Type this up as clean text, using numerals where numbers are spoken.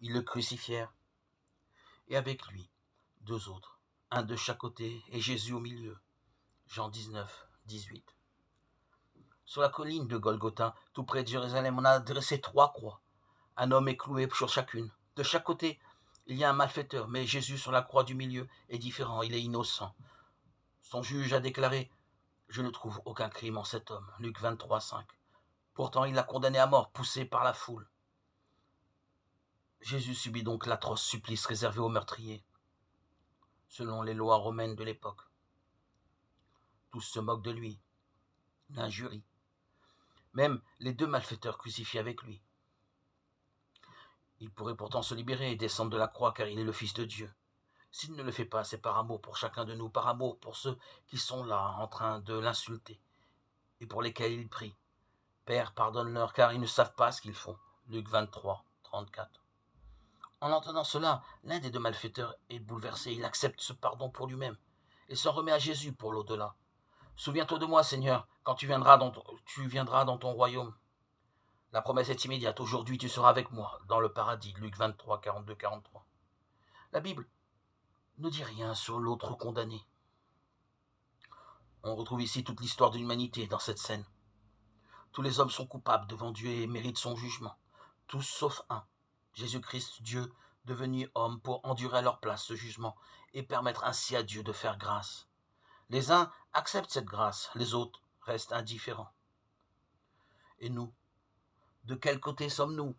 Ils le crucifièrent, et avec lui 2 autres, un de chaque côté et Jésus au milieu. Jean 19, 18. Sur la colline de Golgotha, tout près de Jérusalem, on a dressé 3 croix. Un homme est cloué sur chacune. De chaque côté, il y a un malfaiteur, mais Jésus sur la croix du milieu est différent, il est innocent. Son juge a déclaré « Je ne trouve aucun crime en cet homme » Luc 23, 5. Pourtant, il l'a condamné à mort, poussé par la foule. Jésus subit donc l'atroce supplice réservé aux meurtriers, selon les lois romaines de l'époque. Tous se moquent de lui, l'injurient. Même les 2 malfaiteurs crucifiés avec lui. Il pourrait pourtant se libérer et descendre de la croix car il est le Fils de Dieu. S'il ne le fait pas, c'est par amour pour chacun de nous, par amour pour ceux qui sont là en train de l'insulter et pour lesquels il prie. Père, pardonne-leur car ils ne savent pas ce qu'ils font. Luc 23, 34. En entendant cela, l'un des 2 malfaiteurs est bouleversé. Il accepte ce pardon pour lui-même et s'en remet à Jésus pour l'au-delà. Souviens-toi de moi, Seigneur, quand tu viendras dans ton royaume. La promesse est immédiate. Aujourd'hui, tu seras avec moi dans le paradis. Luc 23, 42, 43. La Bible ne dit rien sur l'autre condamné. On retrouve ici toute l'histoire de l'humanité dans cette scène. Tous les hommes sont coupables devant Dieu et méritent son jugement. Tous sauf un. Jésus-Christ, Dieu, devenu homme pour endurer à leur place ce jugement et permettre ainsi à Dieu de faire grâce. Les uns acceptent cette grâce, les autres restent indifférents. Et nous, de quel côté sommes-nous ?